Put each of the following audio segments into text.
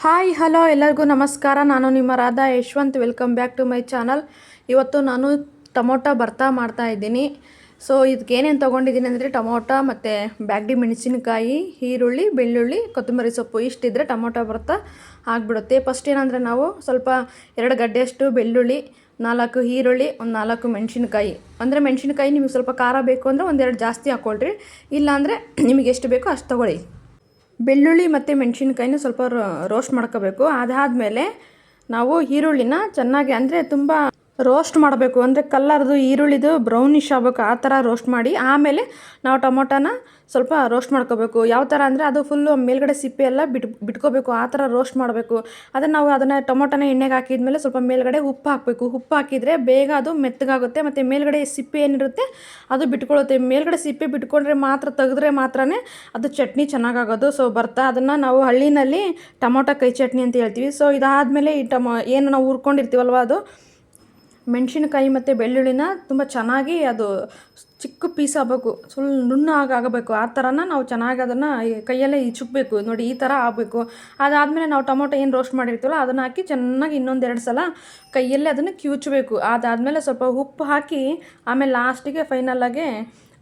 Hi hello ಎಲ್ಲರಿಗೂ ನಮಸ್ಕಾರ. ನಾನು ನಿಮ್ಮ Radha Yashwant. Welcome back to my channel. ಇವತ್ತು ನಾನು ಟೊಮೊಟೊ ಭರ್ತಾ ಮಾಡ್ತಾ ಇದ್ದೀನಿ. ಸೊ ಇದಕ್ಕೆ ಏನೇನು ತೊಗೊಂಡಿದ್ದೀನಿ ಅಂದರೆ ಟೊಮೊಟೊ ಮತ್ತು ಬ್ಯಾಡಗಿ ಮೆಣಸಿನಕಾಯಿ, ಈರುಳ್ಳಿ, ಬೆಳ್ಳುಳ್ಳಿ, ಕೊತ್ತಂಬರಿ ಸೊಪ್ಪು ಇಷ್ಟಿದ್ರೆ ಟೊಮೊಟೊ ಭರ್ತಾ ಆಗಿಬಿಡುತ್ತೆ. ಫಸ್ಟ್ ಏನಂದರೆ ನಾವು ಸ್ವಲ್ಪ 2 ಗಡ್ಡೆಯಷ್ಟು ಬೆಳ್ಳುಳ್ಳಿ, 4 ಈರುಳ್ಳಿ, ಒಂದು 4 ಮೆಣಸಿನಕಾಯಿ. ಅಂದರೆ ಮೆಣಸಿನಕಾಯಿ ನಿಮಗೆ ಸ್ವಲ್ಪ ಖಾರ ಬೇಕು ಅಂದರೆ 1-2 ಜಾಸ್ತಿ ಹಾಕ್ಕೊಳ್ರಿ, ಇಲ್ಲಾಂದರೆ ನಿಮಗೆ ಎಷ್ಟು ಬೇಕೋ ಅಷ್ಟು ತೊಗೊಳ್ಳಿ. ಬೆಳ್ಳುಳ್ಳಿ ಮತ್ತು ಮೆಣಸಿನ್ಕಾಯಿನ ಸ್ವಲ್ಪ ರೋಸ್ಟ್ ಮಾಡ್ಕೋಬೇಕು. ಅದಾದಮೇಲೆ ನಾವು ಈರುಳ್ಳಿನ ಚೆನ್ನಾಗಿ ಅಂದರೆ ತುಂಬ ರೋಸ್ಟ್ ಮಾಡಬೇಕು. ಅಂದರೆ ಕಲ್ಲರ್ದು ಈರುಳ್ಳಿದು ಬ್ರೌನಿಷ್ ಆಗಬೇಕು, ಆ ಥರ ರೋಸ್ಟ್ ಮಾಡಿ ಆಮೇಲೆ ನಾವು ಟೊಮೊಟೊನ ಸ್ವಲ್ಪ ರೋಸ್ಟ್ ಮಾಡ್ಕೋಬೇಕು. ಯಾವ ಥರ ಅಂದರೆ ಅದು ಫುಲ್ಲು ಮೇಲ್ಗಡೆ ಸಿಪ್ಪೆ ಎಲ್ಲ ಬಿಟ್ಕೋಬೇಕು, ಆ ಥರ ರೋಸ್ಟ್ ಮಾಡಬೇಕು. ಅದನ್ನು ಟೊಮೊಟೊನ ಎಣ್ಣೆಗೆ ಹಾಕಿದ್ಮೇಲೆ ಸ್ವಲ್ಪ ಮೇಲ್ಗಡೆ ಉಪ್ಪು ಹಾಕಬೇಕು. ಉಪ್ಪು ಹಾಕಿದರೆ ಬೇಗ ಅದು ಮೆತ್ತಗಾಗುತ್ತೆ ಮತ್ತು ಮೇಲ್ಗಡೆ ಸಿಪ್ಪೆ ಏನಿರುತ್ತೆ ಅದು ಬಿಟ್ಕೊಳ್ಳುತ್ತೆ. ಮೇಲ್ಗಡೆ ಸಿಪ್ಪೆ ಬಿಟ್ಕೊಂಡ್ರೆ ಮಾತ್ರ ತೆಗೆದ್ರೆ ಮಾತ್ರನೇ ಅದು ಚಟ್ನಿ ಚೆನ್ನಾಗಾಗೋದು. ಸೊ ಅದನ್ನು ನಾವು ಹಳ್ಳಿನಲ್ಲಿ ಟೊಮೊಟೊ ಕೈ ಚಟ್ನಿ ಅಂತ ಹೇಳ್ತೀವಿ. ಸೊ ಇದಾದಮೇಲೆ ಈ ಏನು ನಾವು ಹುರ್ಕೊಂಡಿರ್ತೀವಲ್ವ ಅದು ಮೆಣಸಿನಕಾಯಿ ಮತ್ತು ಬೆಳ್ಳುಳ್ಳಿನ ತುಂಬ ಚೆನ್ನಾಗಿ ಅದು ಚಿಕ್ಕ ಪೀಸ್ ಆಗಬೇಕು, ಫುಲ್ ನುಣ್ಣಗಾಗಬೇಕು. ಆ ಥರನ ನಾವು ಚೆನ್ನಾಗಿ ಅದನ್ನು ಕೈಯಲ್ಲೇ ಇಚ್ಚಬೇಕು. ನೋಡಿ ಈ ಥರ ಆಗಬೇಕು. ಅದಾದಮೇಲೆ ನಾವು ಟೊಮೊಟೊ ಏನು ರೋಸ್ಟ್ ಮಾಡಿರ್ತೀವಲ್ಲ ಅದನ್ನು ಹಾಕಿ ಚೆನ್ನಾಗಿ 1-2 ಸಲ ಕೈಯಲ್ಲೇ ಅದನ್ನು ಕಿವುಚಬೇಕು. ಅದಾದಮೇಲೆ ಸ್ವಲ್ಪ ಉಪ್ಪು ಹಾಕಿ ಆಮೇಲೆ ಲಾಸ್ಟಿಗೆ ಫೈನಲ್ಲಾಗೆ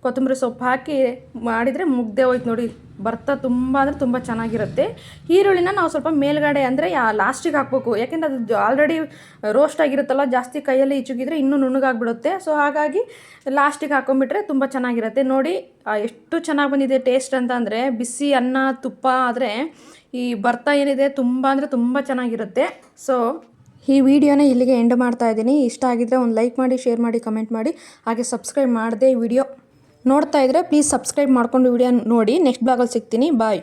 ಕೊತ್ತಂಬರಿ ಸೊಪ್ಪು ಹಾಕಿ ಮಾಡಿದರೆ ಮುಗ್ದೆ ಹೋಯ್ತು ನೋಡಿ. ಭರ್ತಾ ತುಂಬ ಅಂದರೆ ತುಂಬ ಚೆನ್ನಾಗಿರುತ್ತೆ. ಈರುಳ್ಳಿನ ನಾವು ಸ್ವಲ್ಪ ಮೇಲ್ಗಡೆ ಅಂದರೆ ಲಾಸ್ಟಿಗೆ ಹಾಕಬೇಕು, ಯಾಕೆಂದರೆ ಅದು ಆಲ್ರೆಡಿ ರೋಸ್ಟ್ ಆಗಿರುತ್ತಲ್ಲ, ಜಾಸ್ತಿ ಕೈಯಲ್ಲಿ ಇಚ್ಚುಗಿದ್ರೆ ಇನ್ನೂ ನುಣ್ಣಗಾಗ್ಬಿಡುತ್ತೆ. ಸೊ ಹಾಗಾಗಿ ಲಾಸ್ಟಿಗೆ ಹಾಕೊಂಡ್ಬಿಟ್ರೆ ತುಂಬ ಚೆನ್ನಾಗಿರುತ್ತೆ. ನೋಡಿ ಎಷ್ಟು ಚೆನ್ನಾಗಿ ಬಂದಿದೆ ಟೇಸ್ಟ್ ಅಂತ ಅಂದರೆ, ಬಿಸಿ ಅನ್ನ ತುಪ್ಪ ಆದರೆ ಈ ಭರ್ತಾ ಏನಿದೆ ತುಂಬ ಅಂದರೆ ತುಂಬ ಚೆನ್ನಾಗಿರುತ್ತೆ. ಸೊ ಈ ವಿಡಿಯೋನ ಇಲ್ಲಿಗೆ ಎಂಡ್ ಮಾಡ್ತಾ ಇದ್ದೀನಿ. ಇಷ್ಟ ಆಗಿದ್ದರೆ ಒಂದು ಲೈಕ್ ಮಾಡಿ, ಶೇರ್ ಮಾಡಿ, ಕಮೆಂಟ್ ಮಾಡಿ. ಹಾಗೆ ಸಬ್ಸ್ಕ್ರೈಬ್ ಮಾಡದೆ ಈ ವಿಡಿಯೋ ನೋಡ್ತಾ ಇದ್ದರೆ ಪ್ಲೀಸ್ ಸಬ್ಸ್ಕ್ರೈಬ್ ಮಾಡ್ಕೊಂಡು ವಿಡಿಯೋ ನೋಡಿ. ನೆಕ್ಸ್ಟ್ ಬ್ಲಾಗಲ್ಲಿ ಸಿಗ್ತೀನಿ. ಬಾಯ್.